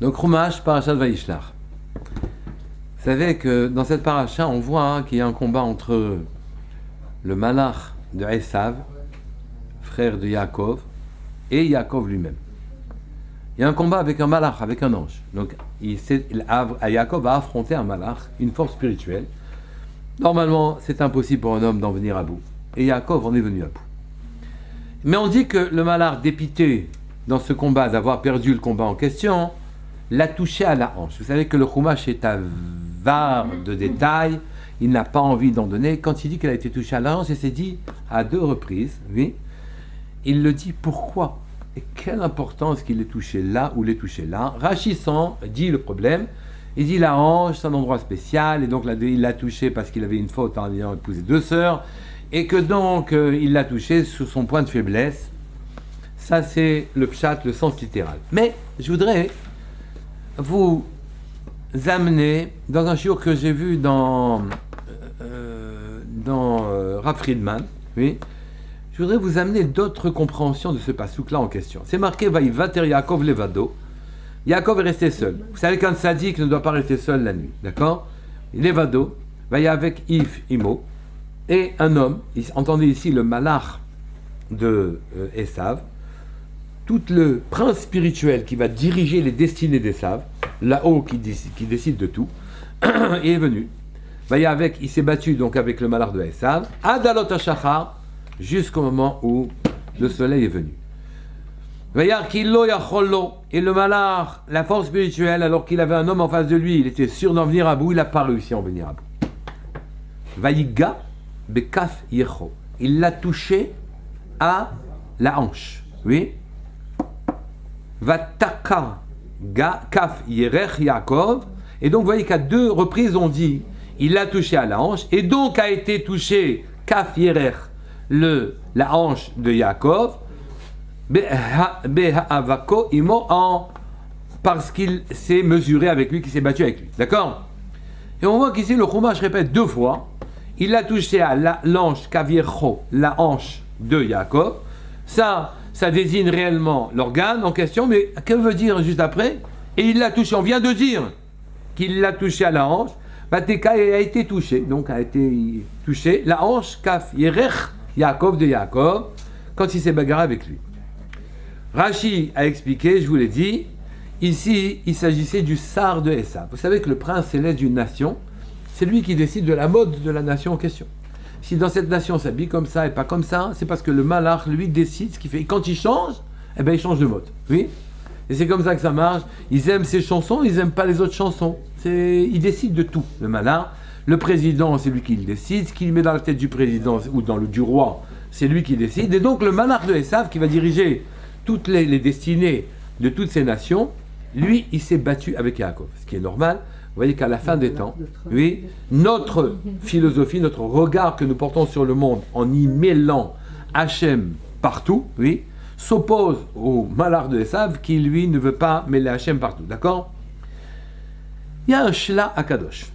Donc, Chumash, Parashat Vayishlach. Vous savez que dans cette paracha, on voit qu'il y a un combat entre le malach de Esav, frère de Yaakov, et Yaakov lui-même. Il y a un combat avec un malach, avec un ange. Donc, Yaakov va affronter un malach, une force spirituelle. Normalement, c'est impossible pour un homme d'en venir à bout. Et Yaakov en est venu à bout. Mais on dit que le malach, dépité dans ce combat d'avoir perdu le combat en question, l'a touché à la hanche. Vous savez que le Chumash est avare de détails, il n'a pas envie d'en donner. Quand il dit qu'elle a été touchée à la hanche, il s'est dit à 2 reprises, oui, il le dit pourquoi et quelle importance qu'il est touché là ou l'est touché là. Rachissant dit le problème, il dit la hanche, c'est un endroit spécial, et donc là, il l'a touché parce qu'il avait une faute en ayant épousé 2 sœurs, et que donc il l'a touché sur son point de faiblesse. Ça c'est le pshat, le sens littéral. Mais je voudrais vous amener dans un shiur que j'ai vu dans Rav Friedman, oui. Je voudrais vous amener d'autres compréhensions de ce passouk-là en question. C'est marqué Vaïvater Yaakov Levado. Yaakov est resté seul. Vous savez qu'un tzaddik ne doit pas rester seul la nuit, d'accord? Levado, va y avec Yves Imo, et un homme, entendez ici le malach de Esav, tout le prince spirituel qui va diriger les destinées d'Esav, là-haut qui décide de tout, il est venu. Il s'est battu donc avec le malach de Esav, Adalot HaShachar, jusqu'au moment où le soleil est venu. Et le malach, la force spirituelle, alors qu'il avait un homme en face de lui, il était sûr d'en venir à bout, il n'a pas réussi à en venir à bout. Vayiga bekaf yecho. Il l'a touché à la hanche. Oui. Vataka kaf yerech Yaakov. Et donc, vous voyez qu'à 2 reprises, on dit, il l'a touché à la hanche, et donc a été touché kaf yerech, la hanche de Yaakov, behavako imo, parce qu'il s'est mesuré avec lui, qu'il s'est battu avec lui. D'accord? Et on voit qu'ici, le Chumash répète 2 fois, il l'a touché à l'anche kaviercho, la hanche de Yaakov. Ça désigne réellement l'organe en question, mais que veut dire juste après? Et il l'a touché, on vient de dire qu'il l'a touché à la hanche, Vateka a été touché, donc a été touché, la hanche kaf yerech Yaakov de Yaakov, quand il s'est bagarré avec lui. Rashi a expliqué, je vous l'ai dit, ici il s'agissait du sar de Esav. Vous savez que le prince céleste d'une nation, c'est lui qui décide de la mode de la nation en question. Si dans cette nation s'habille comme ça et pas comme ça, c'est parce que le malach, lui, décide ce qu'il fait. Et quand il change, eh ben, il change de mode. Oui. Et c'est comme ça que ça marche. Ils aiment ses chansons, ils n'aiment pas les autres chansons. Il décide de tout, le malach. Le président, c'est lui qui le décide. Ce qu'il met dans la tête du président ou du roi, c'est lui qui décide. Et donc, le malach de Esav, qui va diriger toutes les destinées de toutes ces nations, lui, il s'est battu avec Yaakov. Ce qui est normal. Vous voyez qu'à la fin des temps, oui, notre philosophie, notre regard que nous portons sur le monde en y mêlant Hachem partout, oui, s'oppose au malach de Esav qui, lui, ne veut pas mêler Hachem partout. D'accord? Il y a un Shla Akadosh.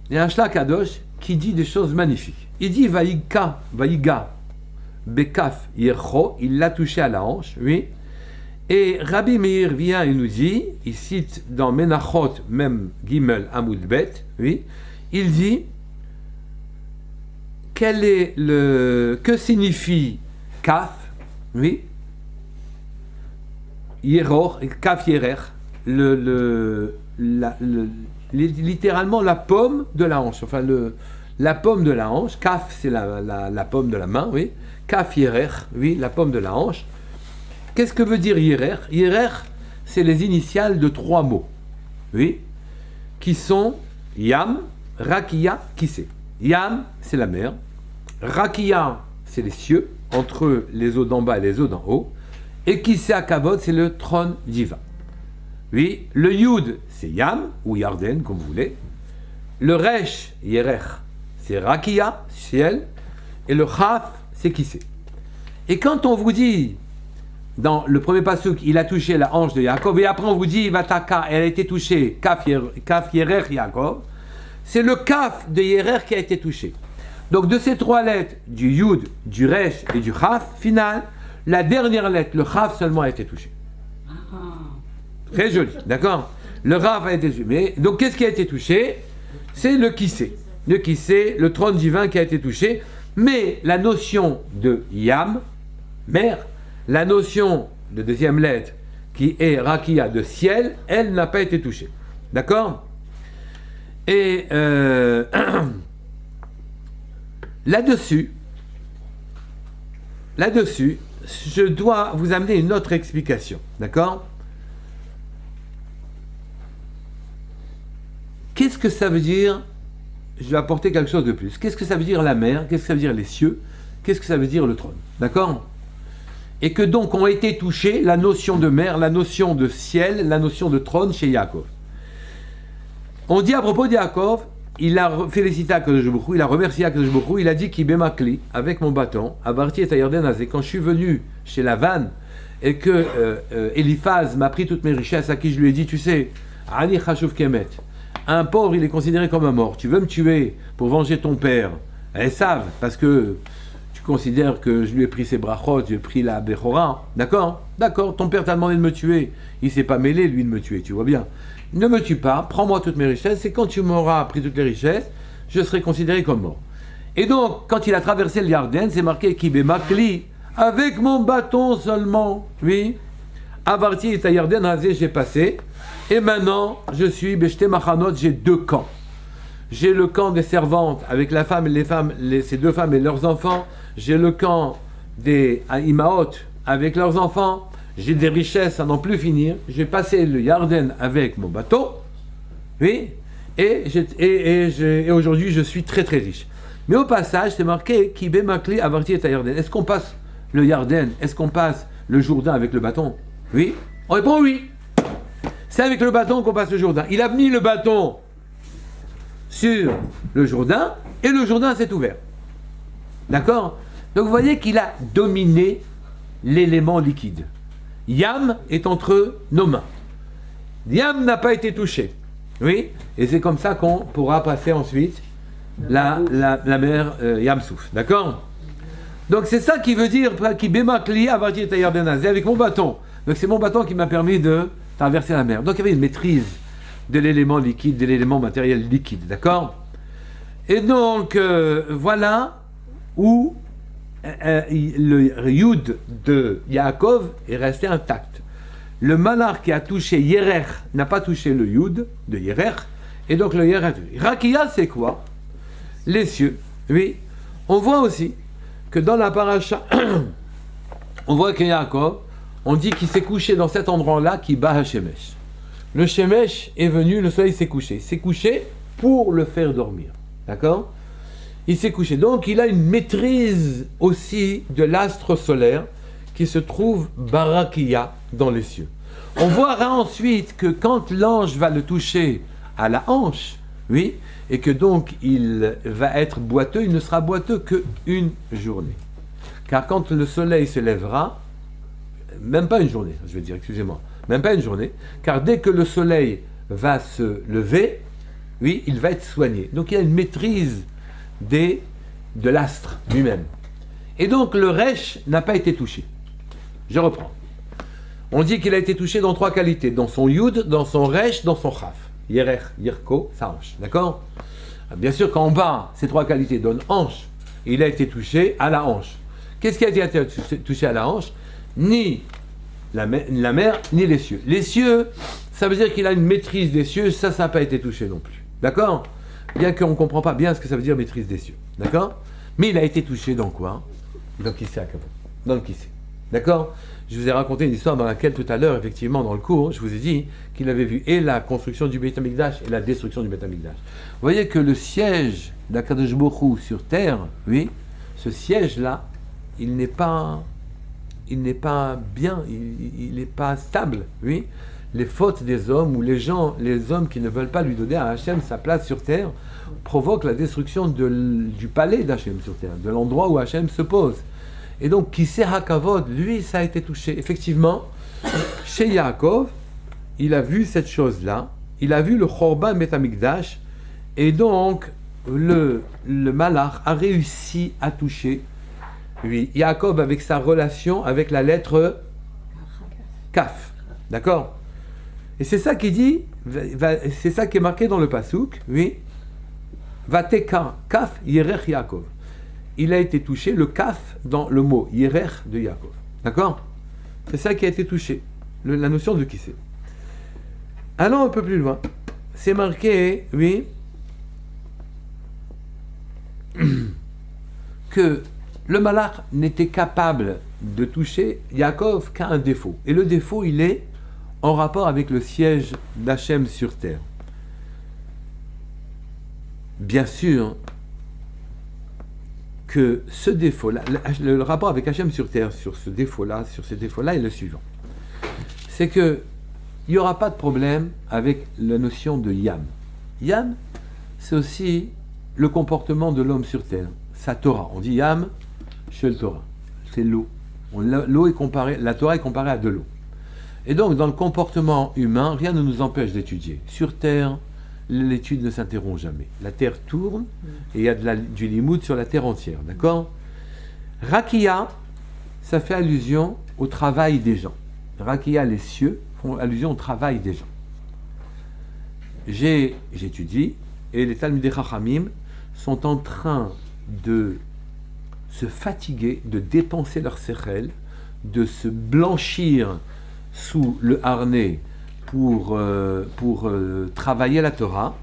Il y a un Shla Akadosh qui dit des choses magnifiques. Il dit Vayiga, Bekaf Yercho, il l'a touché à la hanche, oui. Et Rabbi Meir vient et nous dit, il cite dans Menachot, même Gimel Amud Bet, oui, il dit, que signifie Kaf, oui, Yeror, Kaf Yerer, littéralement la paume de la hanche, enfin la paume de la hanche, Kaf c'est la paume de la main, oui, Kaf Yerer, oui, la paume de la hanche. Qu'est-ce que veut dire Yerer? Yerer, c'est les initiales de 3 mots, oui, qui sont Yam, Rakia, Kissé. Yam, c'est la mer. Rakia, c'est les cieux, entre les eaux d'en bas et les eaux d'en haut. Et Kissé Akavod, c'est le trône divin. Oui, le Yud, c'est Yam, ou Yarden, comme vous voulez. Le Resh, Yerer, c'est Rakia, ciel. Et le Chaf, c'est Kissé. Et quand on vous dit, dans le premier pasuk, il a touché la hanche de Yaakov, et après on vous dit, Vataka, elle a été touchée, Kaf Yerer Yaakov, c'est le Kaf de Yerer qui a été touché. Donc de ces 3 lettres, du Yud, du Resh et du Chaf, final, la dernière lettre, le Chaf seulement a été touchée. Très joli, d'accord. Le Rav a été touché. Mais, donc, qu'est-ce qui a été touché? C'est le Kissé. Le Kissé, le trône divin qui a été touché. Mais la notion de Yam, mer, la notion de deuxième lettre, qui est Rakia de ciel, elle n'a pas été touchée. D'accord? Et là-dessus, je dois vous amener une autre explication. D'accord? Qu'est-ce que ça veut dire? Je vais apporter quelque chose de plus. Qu'est-ce que ça veut dire la mer? Qu'est-ce que ça veut dire les cieux? Qu'est-ce que ça veut dire le trône? D'accord? Et que donc ont été touchés la notion de mer, la notion de ciel, la notion de trône chez Yaakov. On dit à propos de Yaakov, il a félicité Akadosh Baruch Hu, il a remercié Akadosh Baruch Hu, il a dit qu'il bémakli avec mon bâton, avarti et Yarden Azé. Quand je suis venu chez Lavan et que Eliphaz m'a pris toutes mes richesses, à qui je lui ai dit, tu sais, Ali Chashuv Kemet, un pauvre il est considéré comme un mort. Tu veux me tuer pour venger ton père? Elles savent, parce que tu considères que je lui ai pris ses brachot, j'ai pris la Bechora. D'accord? D'accord, ton père t'a demandé de me tuer. Il s'est pas mêlé, lui, de me tuer, tu vois bien. Ne me tue pas, prends-moi toutes mes richesses, et quand tu m'auras pris toutes les richesses, je serai considéré comme mort. Et donc, quand il a traversé le Yarden, c'est marqué Kibé Makli, avec mon bâton seulement, oui, Avarti et Yarden Hazé, j'ai passé, et maintenant, je suis Beshte Machanot, j'ai deux camps. J'ai le camp des servantes avec la femme et les femmes, ces deux femmes et leurs enfants. J'ai le camp des Imaot avec leurs enfants. J'ai des richesses à n'en plus finir. J'ai passé le Yarden avec mon bateau. Oui. Et aujourd'hui, je suis très très riche. Mais au passage, c'est marqué Kibé Makli Avarti et Yarden. Est-ce qu'on passe le Yarden? Est-ce qu'on passe le Jourdain avec le bâton? Oui. On répond oui. C'est avec le bâton qu'on passe le Jourdain. Il a mis le bâton sur le Jourdain, et le Jourdain s'est ouvert. D'accord? Donc vous voyez qu'il a dominé l'élément liquide. Yam est entre nos mains. Yam n'a pas été touché. Oui? Et c'est comme ça qu'on pourra passer ensuite la mer Yam Souf. D'accord? Donc c'est ça qui veut dire qui bémakli avarti Yarden Hazé avec mon bâton. Donc c'est mon bâton qui m'a permis de traverser la mer. Donc il y avait une maîtrise de l'élément liquide, de l'élément matériel liquide, d'accord? Et donc, voilà où le Yud de Yaakov est resté intact. Le Malach qui a touché Yerer n'a pas touché le Yud de Yerer, et donc le Yerer. Rakia, c'est quoi? Les cieux. Oui. On voit aussi que dans la paracha, on voit que Yaakov, on dit qu'il s'est couché dans cet endroit-là qui bat Hashemesh. Le Shemesh est venu, le soleil s'est couché. Il s'est couché pour le faire dormir. D'accord? Il s'est couché. Donc, il a une maîtrise aussi de l'astre solaire qui se trouve Barakia dans les cieux. On verra ensuite que quand l'ange va le toucher à la hanche, oui, et que donc il va être boiteux, il ne sera boiteux qu'une journée. Car quand le soleil se lèvera, même pas une journée, je veux dire, excusez-moi, même pas une journée, car dès que le soleil va se lever, oui, il va être soigné. Donc il y a une maîtrise de l'astre lui-même. Et donc le Resh n'a pas été touché. Je reprends. On dit qu'il a été touché dans trois qualités, dans son Yud, dans son Resh, dans son Chaf. Yerer, Yerko, sa hanche. D'accord? Bien sûr qu'en bas, ces trois qualités donnent hanche. Il a été touché à la hanche. Qu'est-ce qui a été touché à la hanche? Ni la mer, ni les cieux. Les cieux, ça veut dire qu'il a une maîtrise des cieux, ça n'a pas été touché non plus. D'accord? Bien qu'on ne comprend pas bien ce que ça veut dire maîtrise des cieux. D'accord? Mais il a été touché dans quoi? Dans le Kissé Hakavod. Dans le Kissé. D'accord? Je vous ai raconté une histoire dans laquelle tout à l'heure, effectivement, dans le cours, je vous ai dit qu'il avait vu et la construction du Beit HaMikdash et la destruction du Beit HaMikdash. Vous voyez que le siège d'Akadosh Baruch Hu sur terre, oui, ce siège-là, il n'est pas bien, il n'est pas stable, oui. Les fautes des hommes ou les hommes qui ne veulent pas lui donner à Hachem sa place sur terre provoquent la destruction du palais d'Hachem sur terre, de l'endroit où Hachem se pose. Et donc, Kissé Hakavod, lui, ça a été touché. Effectivement, chez Yaakov, il a vu cette chose-là, il a vu le Chorban Beit HaMikdash, et donc, le Malach a réussi à toucher, lui, Yaakov, avec sa relation avec la lettre Kaf. D'accord? Et c'est ça qui dit, c'est ça qui est marqué dans le Passouk, oui. Vateka, kaf, Yerech Yaakov. Il a été touché, le kaf, dans le mot Yerech de Yaakov. D'accord? C'est ça qui a été touché, la notion de qui c'est. Allons un peu plus loin. C'est marqué, oui, que le malach n'était capable de toucher Yaakov qu'à un défaut. Et le défaut, il est en rapport avec le siège d'Hachem sur terre. Bien sûr que ce défaut-là, le rapport avec Hachem sur terre, sur ces défauts-là est le suivant. C'est que il n'y aura pas de problème avec la notion de Yam. Yam, c'est aussi le comportement de l'homme sur terre, sa Torah. On dit Yam, Shel Torah, c'est l'eau. L'eau est comparée, la Torah est comparée à de l'eau. Et donc, dans le comportement humain, rien ne nous empêche d'étudier. Sur terre, l'étude ne s'interrompt jamais. La terre tourne et il y a du limoud sur la terre entière, d'accord? Rakia, ça fait allusion au travail des gens. Rakia, les cieux, font allusion au travail des gens. J'étudie et les Talmidei Chachamim sont en train de se fatiguer, de dépenser leur sechel, de se blanchir sous le harnais pour travailler la Torah.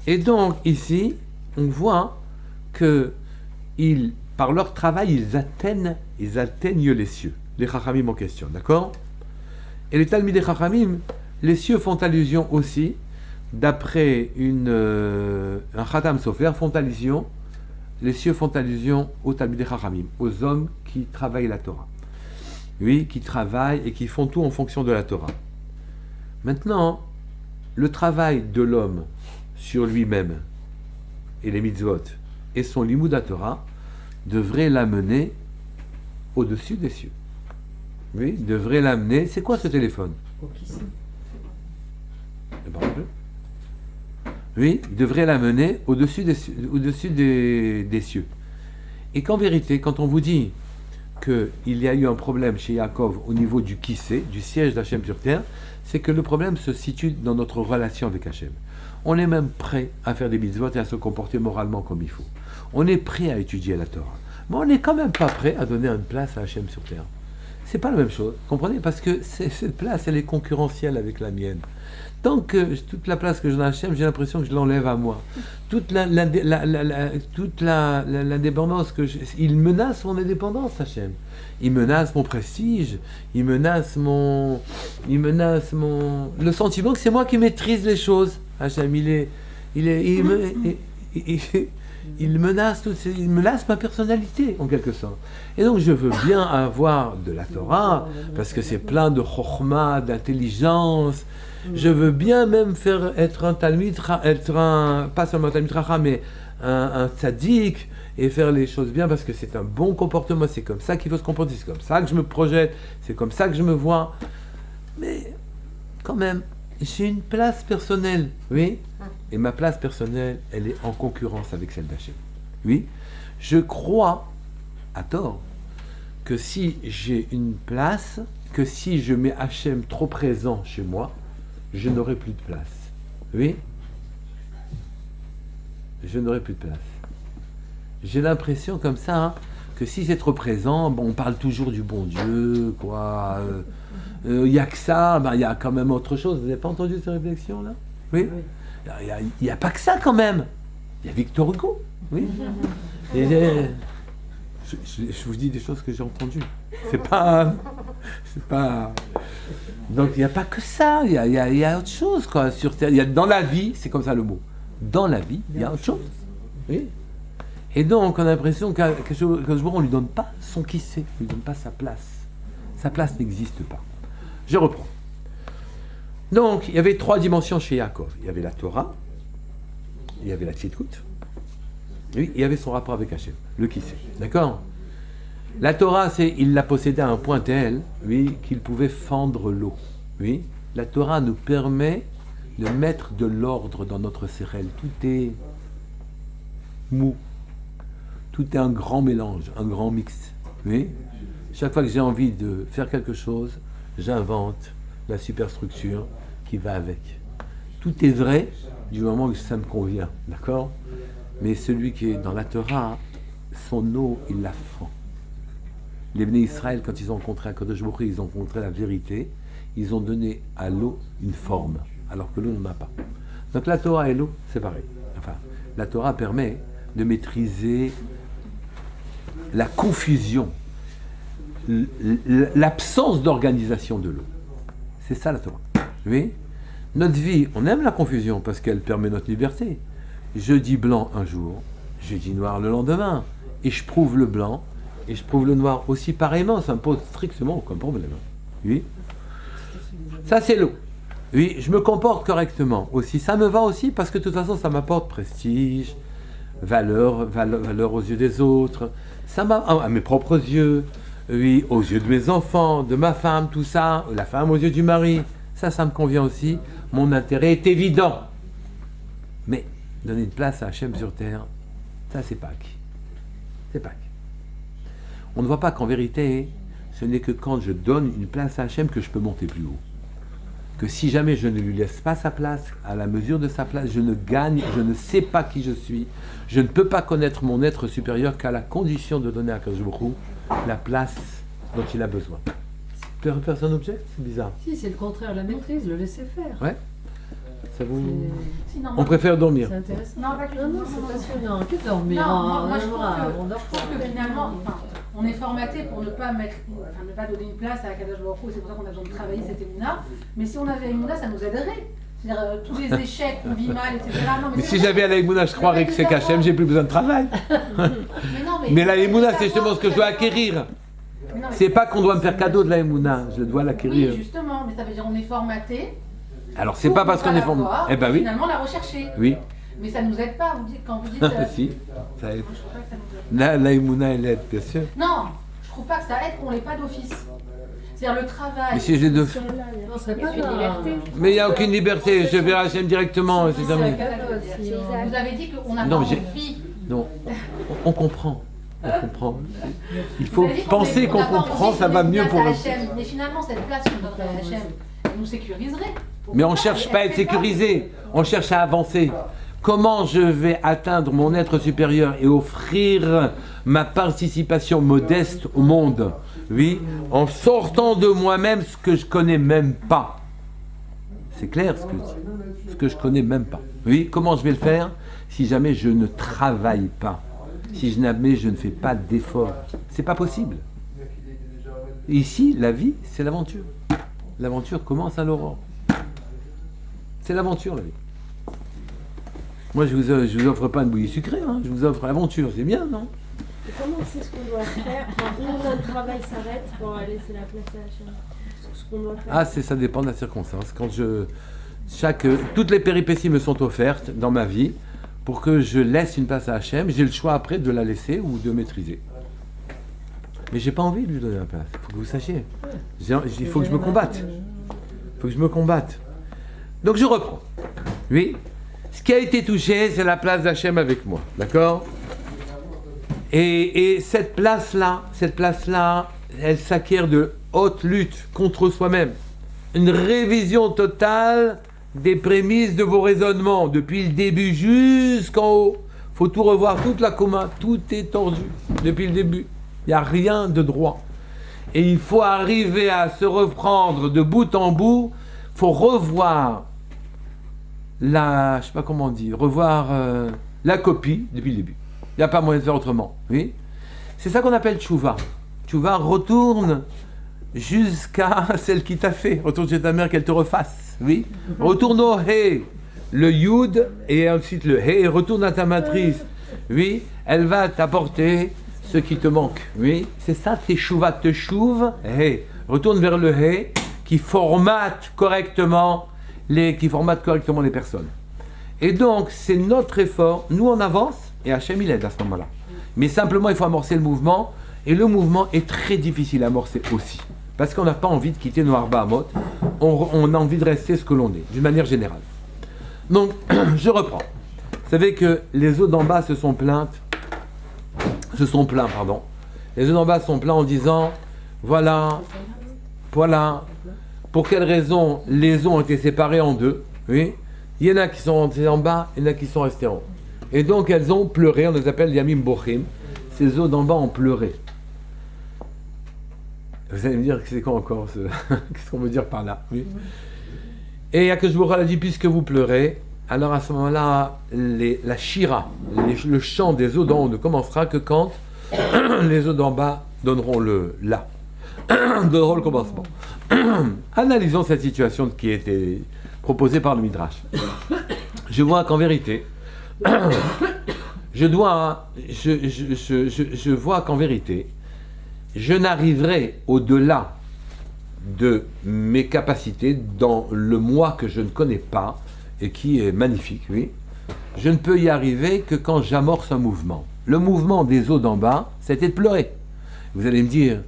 Et donc ici, on voit que par leur travail, ils atteignent les cieux, les Chachamim en question, d'accord? Et les Talmidei Chachamim, les cieux font allusion aussi, d'après un Khatam Sofer, les cieux font allusion aux Talmidei Chachamim, aux hommes qui travaillent la Torah. Oui, qui travaillent et qui font tout en fonction de la Torah. Maintenant, le travail de l'homme sur lui-même et les mitzvot et son limoud à Torah devrait l'amener au-dessus des cieux. Oui, devrait l'amener. C'est quoi ce téléphone? Oui, devrait l'amener au-dessus des cieux. Et qu'en vérité, quand on vous dit qu'il y a eu un problème chez Yaakov au niveau du kissé, du siège d'Hachem sur terre, c'est que le problème se situe dans notre relation avec Hachem. On est même prêt à faire des mitzvot et à se comporter moralement comme il faut. On est prêt à étudier la Torah. Mais on n'est quand même pas prêt à donner une place à Hachem sur terre. C'est pas la même chose, comprenez? Parce que cette place, elle est concurrentielle avec la mienne. Tant que toute la place que je donne à Hachem, j'ai l'impression que je l'enlève à moi. Toute l'indépendance il menace mon indépendance, Hachem. Il menace mon prestige. Il menace le sentiment que c'est moi qui maîtrise les choses. Hachem, il menace ma personnalité, en quelque sorte. Et donc, je veux bien avoir de la Torah, parce que c'est plein de chokhma, d'intelligence. Je veux bien même être un talmid, pas seulement un talmid chacham, mais un tzaddik, et faire les choses bien, parce que c'est un bon comportement. C'est comme ça qu'il faut se comporter, c'est comme ça que je me projette, c'est comme ça que je me vois. Mais, quand même, j'ai une place personnelle, oui? Et ma place personnelle, elle est en concurrence avec celle d'Hachem. Oui? Je crois, à tort, que si j'ai une place, que si je mets Hachem trop présent chez moi, je n'aurai plus de place. Oui? Je n'aurai plus de place. J'ai l'impression comme ça, hein, que si c'est trop présent, bon, on parle toujours du bon Dieu, quoi. Il n'y a que ça, il y a quand même autre chose. Vous n'avez pas entendu cette réflexion-là? Oui? Il n'y a pas que ça quand même. Il y a Victor Hugo. Oui? Et je vous dis des choses que j'ai entendues. C'est pas. Donc il n'y a pas que ça. Il y a autre chose, quoi. Sur Terre. Dans la vie, c'est comme ça le mot. Dans la vie, il y a autre chose. Oui? Et donc on a l'impression qu'à ce jour, on ne lui donne pas son qui c'est. On ne lui donne pas sa place. Sa place n'existe pas. Je reprends. Donc, il y avait 3 dimensions chez Yaakov. Il y avait la Torah, il y avait la Tzidkut, oui, il y avait son rapport avec Hachem, le qui c'est. D'accord? La Torah, il la possédait à un point tel, oui, qu'il pouvait fendre l'eau. Oui? La Torah nous permet de mettre de l'ordre dans notre sérel. Tout est mou. Tout est un grand mélange, un grand mix. Oui? Chaque fois que j'ai envie de faire quelque chose, j'invente la superstructure qui va avec. Tout est vrai du moment où ça me convient, d'accord? Mais celui qui est dans la Torah, son eau, il la fend. Les Bnei Israël, quand ils ont rencontré Akadosh Baruch Hu, ils ont rencontré la vérité, ils ont donné à l'eau une forme, alors que l'eau n'en a pas. Donc la Torah et l'eau, c'est pareil. Enfin, la Torah permet de maîtriser la confusion, l'absence d'organisation de l'eau. C'est ça la Torah. Oui. Notre vie, on aime la confusion parce qu'elle permet notre liberté. Je dis blanc un jour, je dis noir le lendemain, et je prouve le blanc, et je prouve le noir aussi pareillement, ça me pose strictement aucun problème. Oui. Ça c'est l'eau. Oui, je me comporte correctement aussi. Ça me va aussi parce que de toute façon ça m'apporte prestige, valeur aux yeux des autres. Ça m'a, à mes propres yeux, oui, aux yeux de mes enfants, de ma femme, tout ça, la femme aux yeux du mari. Ça me convient aussi. Mon intérêt est évident. Mais donner une place à Hachem sur terre, ça c'est Pâques. C'est Pâques. On ne voit pas qu'en vérité, ce n'est que quand je donne une place à Hachem que je peux monter plus haut. Que si jamais je ne lui laisse pas sa place, à la mesure de sa place, je ne gagne, je ne sais pas qui je suis. Je ne peux pas connaître mon être supérieur qu'à la condition de donner à Akadosh Baruch Hu la place dont il a besoin. Personne objecte? C'est bizarre. Si, c'est le contraire, la maîtrise, le laisser faire. Ouais. Ça vous... Si, non, on préfère dormir. C'est intéressant. Non, pas que non, c'est passionnant. Que dormir? Non, moi je trouve que finalement, on est formaté pour ne pas ne pas donner une place à Akadosh Baruch Hu, c'est pour ça qu'on a besoin de travailler cette émouna. Mais si on avait émouna, ça nous aiderait. C'est-à-dire tous les échecs qu'on vit mal, etc. Non, mais si j'avais la émouna, je croirais que c'est qu'Hachem, j'ai plus besoin de travail. Mais la émouna, c'est justement ce que je dois acquérir. C'est pas qu'on doit me faire cadeau de la émouna, je dois l'acquérir. Oui, justement, mais ça veut dire qu'on est formaté. Alors c'est pas parce qu'on est formaté. Eh ben oui. Finalement, la rechercher. Oui. Mais ça nous aide pas, vous dites, quand vous dites. Si, ça aide. Moi, je trouve pas que ça nous aide. La émouna, elle aide, bien sûr. Non, je trouve pas que ça aide qu'on l'ait pas d'office. C'est-à-dire le travail. Mais si j'ai deux. Non, c'est pas une liberté. Mais il n'y a aucune liberté, je vais à Hachem directement. C'est terminé. Vous avez dit qu'on n'a pas Non, envie. Non, on comprend. On comprend. Il faut Vous avez dit penser qu'on n'a pas comprend, envie ça de va donner mieux une pour place le. à Hachem. Mais finalement, cette place qu'on donnerait à Hachem, elle nous sécuriserait. Mais on ne cherche pas à être sécurisé, on cherche à avancer. Comment je vais atteindre mon être supérieur et offrir ma participation modeste au monde? Oui, en sortant de moi-même ce que je connais même pas. C'est clair ce que je connais même pas. Oui, comment je vais le faire si jamais je ne travaille pas? Si jamais je ne fais pas d'effort? C'est pas possible. Ici, la vie, c'est l'aventure. L'aventure commence à l'aurore. C'est l'aventure, la vie. Moi, je vous offre pas une bouillie sucrée, hein. Je vous offre l'aventure, c'est bien, non? Et comment c'est ce qu'on doit faire quand notre travail s'arrête pour laisser la place à Hachem? Ce qu'on doit faire. Ah, ça dépend de la circonstance. Quand toutes les péripéties me sont offertes dans ma vie pour que je laisse une place à Hachem, j'ai le choix après de la laisser ou de maîtriser. Mais j'ai pas envie de lui donner la place. Il faut que vous sachiez. Il faut que je me combatte. Il faut que je me combatte. Donc je reprends. Oui. Ce qui a été touché, c'est la place d'Hachem avec moi. D'accord? Et cette place-là, elle s'acquiert de haute lutte contre soi-même. Une révision totale des prémices de vos raisonnements, depuis le début jusqu'en haut. Il faut tout revoir, toute la coma, tout est tordu depuis le début. Il n'y a rien de droit. Et il faut arriver à se reprendre de bout en bout. Il faut revoir je sais pas comment on dit, la copie depuis le début. Il n'y a pas moyen de faire autrement. Oui, c'est ça qu'on appelle tchouva. Tchouva, retourne jusqu'à celle qui t'a fait. Retourne chez ta mère, qu'elle te refasse. Oui, retourne au hé, le yud, et ensuite le hé, retourne à ta matrice. Oui, elle va t'apporter ce qui te manque. Oui, c'est ça, tes tchouva, te chouve, hé. Retourne vers le hé, qui formate correctement les personnes. Et donc, c'est notre effort. Nous, on avance, et Hachem, il aide à ce moment-là. Mais simplement, il faut amorcer le mouvement, et le mouvement est très difficile à amorcer aussi. Parce qu'on n'a pas envie de quitter nos Arba Amot, on a envie de rester ce que l'on est, d'une manière générale. Donc, je reprends. Vous savez que les eaux d'en bas Les eaux d'en bas sont pleins en disant, voilà, Pour quelle raison les eaux ont été séparées en deux, oui. Il y en a qui sont rentrées en bas, il y en a qui sont restées en haut. Et donc elles ont pleuré, on les appelle Yamim Bochim. Ces eaux d'en bas ont pleuré. Vous allez me dire que c'est quoi encore qu'est-ce qu'on veut dire par là, oui. Et Akadosh a dit, puisque vous pleurez, alors à ce moment-là, la shira, le chant des eaux d'en haut ne commencera que quand les eaux d'en bas donneront le la, donneront le commencement. Analysons cette situation qui a été proposée par le Midrash. Je vois qu'en vérité, je vois qu'en vérité, je n'arriverai au-delà de mes capacités dans le moi que je ne connais pas et qui est magnifique, oui. Je ne peux y arriver que quand j'amorce un mouvement. Le mouvement des eaux d'en bas, c'était de pleurer. Vous allez me dire,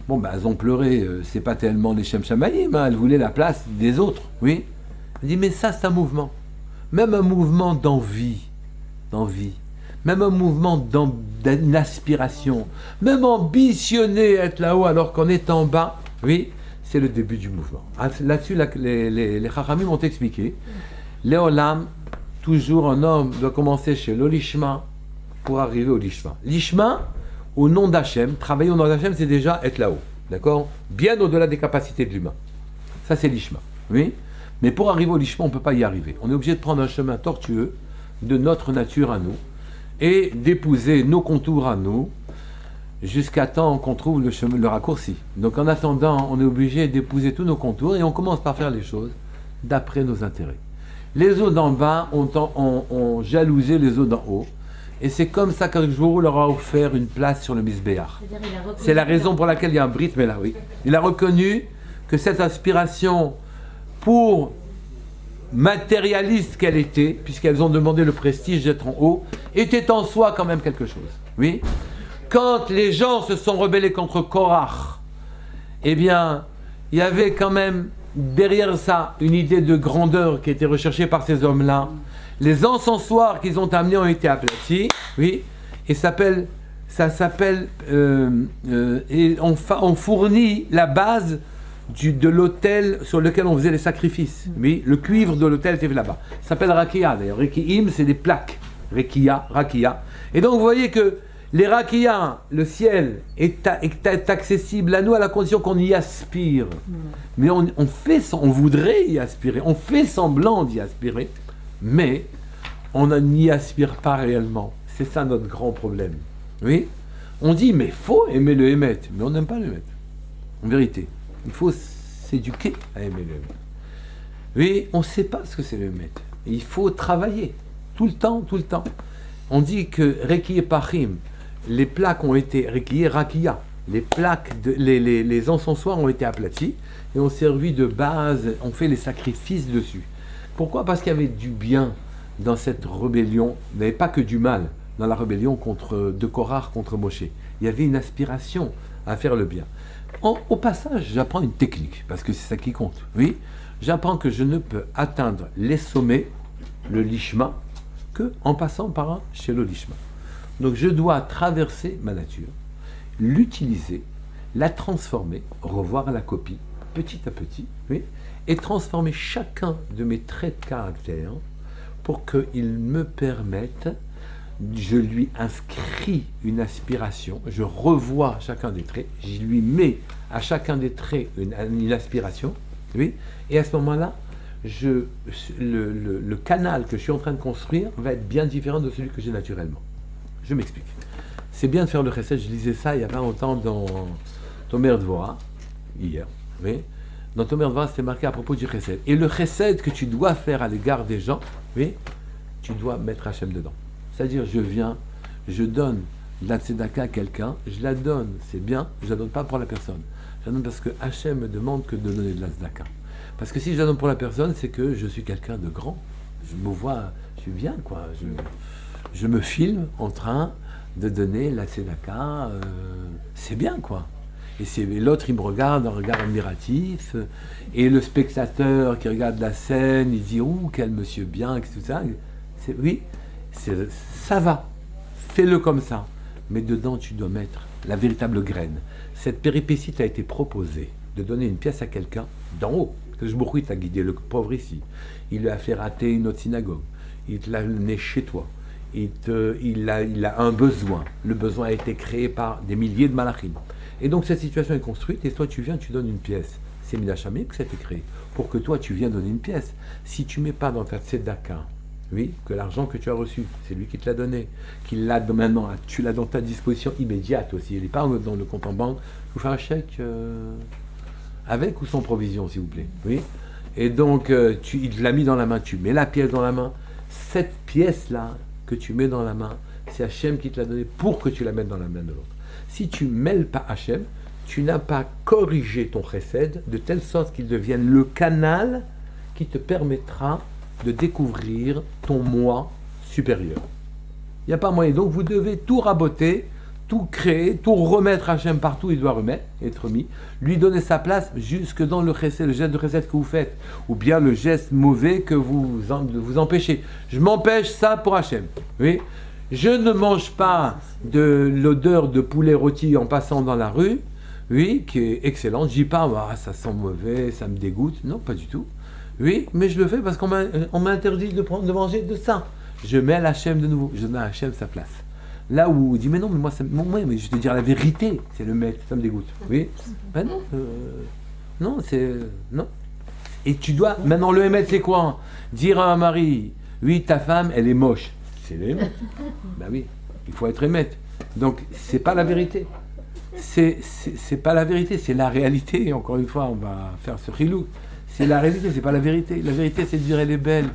bon, ben, elles ont pleuré, c'est pas tellement des Shem Shamayim, hein, elles voulaient la place des autres, oui. Je dis, mais ça, c'est un mouvement. Même un mouvement d'envie, même un mouvement d'aspiration, même ambitionner être là-haut alors qu'on est en bas, oui, c'est le début du mouvement. Là-dessus, les Chachamim ont expliqué, Léolam, toujours un homme doit commencer chez l'Olishma pour arriver au Lishma. Lishma, au nom d'Hachem, travailler au nom d'Hachem, c'est déjà être là-haut, d'accord? Bien au-delà des capacités de l'humain. Ça, c'est Lishma, oui. Mais pour arriver au Lishma, on ne peut pas y arriver. On est obligé de prendre un chemin tortueux de notre nature à nous et d'épouser nos contours à nous jusqu'à temps qu'on trouve le raccourci. Donc en attendant, on est obligé d'épouser tous nos contours et on commence par faire les choses d'après nos intérêts. Les eaux d'en bas ont jalousé les eaux d'en haut et c'est comme ça qu'un jour leur a offert une place sur le Misbéach. C'est la raison pour laquelle il y a un Brit Mela, oui. Il a reconnu que cette aspiration, pour matérialiste qu'elle était, puisqu'elles ont demandé le prestige d'être en haut, était en soi quand même quelque chose. Oui. Quand les gens se sont rebellés contre Korach, eh bien, il y avait quand même derrière ça une idée de grandeur qui était recherchée par ces hommes-là. Les encensoirs qu'ils ont amenés ont été aplatis, oui, et et on fournit la base de l'autel sur lequel on faisait les sacrifices. Oui, le cuivre de l'autel était là-bas. Ça s'appelle Rakia d'ailleurs. Rekiim, c'est des plaques. Rakia. Et donc vous voyez que les Rakia, le ciel, est accessible à nous à la condition qu'on y aspire. Mais on voudrait y aspirer, on fait semblant d'y aspirer, mais on n'y aspire pas réellement. C'est ça notre grand problème. Oui, on dit, mais il faut aimer le Hémet, mais on n'aime pas le Hémet. En vérité. Il faut s'éduquer à aimer le Hémet. Oui, on ne sait pas ce que c'est le Hémet. Il faut travailler tout le temps. On dit que Reki et Pachim, les plaques ont été Reki et Rakia, les encensoirs ont été aplatis et ont servi de base, on fait les sacrifices dessus. Pourquoi? Parce qu'il y avait du bien dans cette rébellion, il n'y avait pas que du mal dans la rébellion de Korach contre Moshe. Il y avait une aspiration à faire le bien. Au passage, j'apprends une technique, parce que c'est ça qui compte. Oui, j'apprends que je ne peux atteindre les sommets, le lishma, que en passant par chez le lishma. Donc je dois traverser ma nature, l'utiliser, la transformer, revoir la copie, petit à petit, oui, et transformer chacun de mes traits de caractère pour qu'ils me permettent, je lui inscris une aspiration, je revois chacun des traits, je lui mets à chacun des traits une aspiration, oui, et à ce moment-là, le canal que je suis en train de construire va être bien différent de celui que j'ai naturellement. Je m'explique. C'est bien de faire le chesed, je lisais ça il n'y a pas longtemps dans Tomer Dvorah, hier, oui. Dans Tomer Dvorah, c'était marqué à propos du chesed. Et le chesed que tu dois faire à l'égard des gens, oui, tu dois mettre Hachem dedans. C'est-à-dire, je donne de la tzedaka à quelqu'un, je la donne, c'est bien, je la donne pas pour la personne. Je la donne parce que Hachem me demande que de donner de la tzedaka. Parce que si je la donne pour la personne, c'est que je suis quelqu'un de grand. Je me vois, je suis bien, quoi. Je me filme en train de donner la tzedaka, c'est bien, quoi. Et l'autre, il me regarde, un regard admiratif, et le spectateur qui regarde la scène, il dit « Ouh, quel monsieur bien », et tout ça. Ça va, fais-le comme ça. Mais dedans, tu dois mettre la véritable graine. Cette péripétie t'a été proposée de donner une pièce à quelqu'un d'en haut. Parce que Baruch Hu, il t'a guidé le pauvre ici. Il lui a fait rater une autre synagogue. Il te l'a amené chez toi. Il a un besoin. Le besoin a été créé par des milliers de malachim. Et donc cette situation est construite et toi tu viens, tu donnes une pièce. C'est Midashamim que ça a été créé. Pour que toi tu viens donner une pièce. Si tu ne mets pas dans ta tzedaka, oui, que l'argent que tu as reçu, c'est lui qui te l'a donné, qu'il l'a maintenant, tu l'as dans ta disposition immédiate aussi. Il n'est pas dans le compte en banque. Vous faites un chèque avec ou sans provision, s'il vous plaît. Oui. Et donc il l'a mis dans la main, tu mets la pièce dans la main. Cette pièce-là que tu mets dans la main, c'est Hachem qui te l'a donné pour que tu la mettes dans la main de l'autre. Si tu ne mêles pas Hachem, tu n'as pas corrigé ton chesed de telle sorte qu'il devienne le canal qui te permettra de découvrir ton moi supérieur. Il n'y a pas moyen. Donc vous devez tout raboter, tout créer, tout remettre Hachem partout, il doit être mis, lui donner sa place jusque dans le chesed, le geste de chesed que vous faites, ou bien le geste mauvais que vous empêchez. Je m'empêche ça pour Hachem. Oui. Je ne mange pas de l'odeur de poulet rôti en passant dans la rue, oui, qui est excellente. Je dis pas, ça sent mauvais, ça me dégoûte. Non, pas du tout. Oui, mais je le fais parce qu'on m'a interdit de manger de ça. Je mets à Hachem de nouveau. Je mets à Hachem sa place. Là où on dit, mais non, mais moi, mais je vais te dire la vérité, c'est le maître, ça me dégoûte. Oui, ben non, non, non. Et tu dois, maintenant le émettre, c'est quoi? Dire à un mari, oui, ta femme, elle est moche. C'est l'émettre. Ben oui, il faut être émettre. Donc, c'est pas la vérité. C'est pas la vérité, c'est la réalité. Et encore une fois, on va faire ce rilou. C'est la réalité, c'est pas la vérité. La vérité, c'est de dire, elle est belle,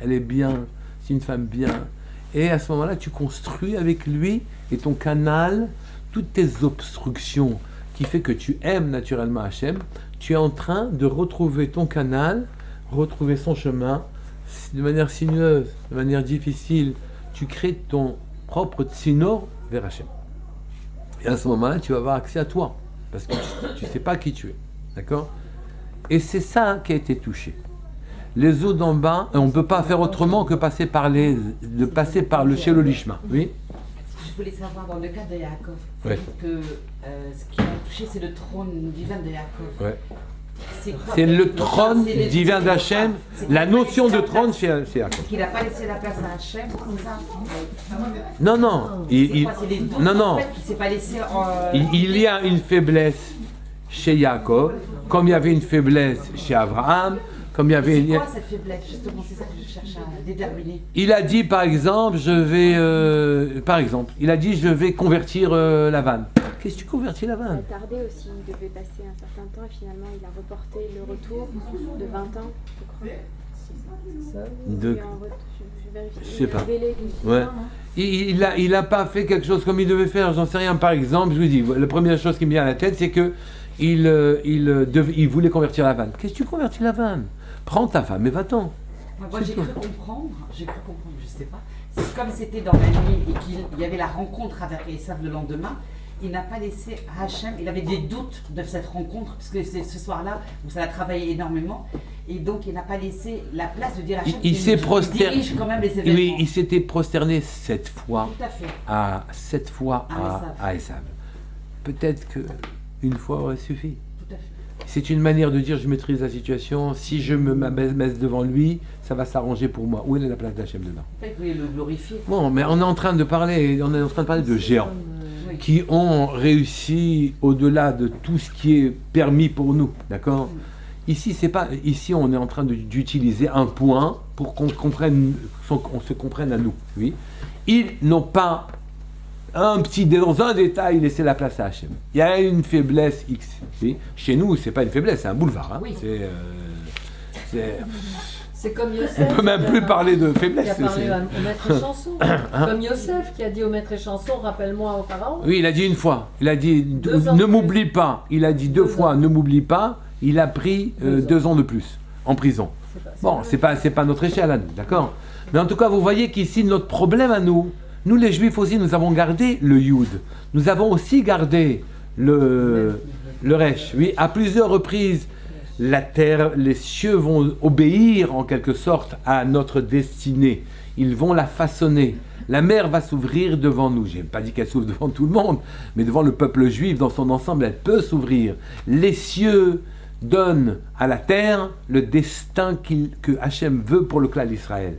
elle est bien, c'est une femme bien. Et à ce moment-là, tu construis avec lui et ton canal, toutes tes obstructions qui fait que tu aimes naturellement Hachem, tu es en train de retrouver ton canal, retrouver son chemin de manière sinueuse, de manière difficile. Tu crées ton propre tsinor vers Hachem. Et à ce moment-là, tu vas avoir accès à toi, parce que tu ne sais pas qui tu es. D'accord? Et c'est ça qui a été touché. Les eaux d'en bas, on ne peut pas faire autrement que passer par le Shelo Lishma. Oui? Je voulais savoir, dans le cas de Yaakov, Ouais. que ce qui a touché, c'est le trône divin de Yaakov. Ouais. C'est C'est le trône c'est divin d'Hachem. La notion de trône, c'est Yaakov. qu'il n'a pas laissé la place à Hachem, comme ça. Non, non. Non, non. En fait, il s'est pas laissé Il y a une faiblesse chez Yaakov, comme il y avait une faiblesse chez Abraham, comme il y avait... C'est quoi cette faiblesse, justement? C'est ça que je cherche à déterminer. Il a dit, par exemple, je vais convertir la vanne. Qu'est-ce que tu convertis la Il a vanne? tardé aussi, il devait passer un certain temps et finalement il a reporté le retour de 20 ans, je crois. De- Je vérifie. Je sais pas. Révélé d'une Ouais. fin, hein. Il a pas fait quelque chose comme il devait faire, j'en sais rien. Par exemple, je vous dis, la première chose qui me vient à la tête, c'est que il voulait convertir la vanne. Qu'est-ce que tu convertis la vanne? Prends ta femme et va-t'en. Moi, j'ai cru comprendre, je sais pas. C'est comme c'était dans la nuit et qu'il y avait la rencontre avec Esav le lendemain, il n'a pas laissé Hachem, il avait des doutes de cette rencontre, parce que c'est ce soir-là où ça a travaillé énormément, et donc il n'a pas laissé la place de dire Hachem Il s'est prosterné. dirige quand même les événements. Oui, il s'était prosterné 7 fois Tout à fait. à Esav. Peut-être que une fois aurait suffi. Tout à fait. C'est une manière de dire je maîtrise la situation, si je me mets devant lui, ça va s'arranger pour moi. Où est la place d'Hachem dedans? En fait, vous voulez le glorifier. Bon, mais on est en train de parler de géants Oui. qui ont réussi au-delà de tout ce qui est permis pour nous, d'accord? Ici, on est en train d'utiliser un point pour qu'on se comprenne à nous. Oui, ils n'ont pas dans un détail laissé la place à Hachem. Il y a une faiblesse X. Oui. Chez nous, c'est pas une faiblesse, c'est un boulevard. Hein. Oui. C'est comme Yosef. On peut même plus parler de Qui faiblesse. a parlé au maître chanson. Comme Yosef qui a dit au maître chanson, rappelle-moi au pharaon. Oui, il a dit une fois. Il a dit Deux ans ne de m'oublie pas. Il a dit deux fois ans. ne m'oublie pas. Il a pris 2 ans de plus en prison. Bon, c'est pas notre échelle à nous, d'accord? Mais en tout cas, vous voyez qu'ici, notre problème à nous les Juifs aussi, nous avons gardé le Yud. Nous avons aussi gardé le Resh. Oui, à plusieurs reprises, la terre, les cieux vont obéir en quelque sorte à notre destinée. Ils vont la façonner. La mer va s'ouvrir devant nous. Je n'ai pas dit qu'elle s'ouvre devant tout le monde, mais devant le peuple juif dans son ensemble, elle peut s'ouvrir. Les cieux donnent à la terre le destin que Hachem veut pour le clan d'Israël.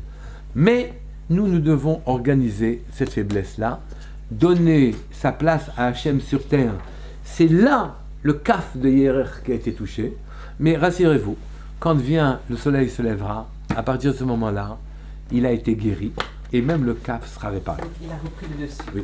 Mais nous devons organiser cette faiblesse-là, donner sa place à Hachem sur terre. C'est là le caf de Yerer qui a été touché. Mais rassurez-vous, quand le soleil se lèvera, à partir de ce moment-là, il a été guéri et même le caf sera réparé. Il a repris le dessus. Oui.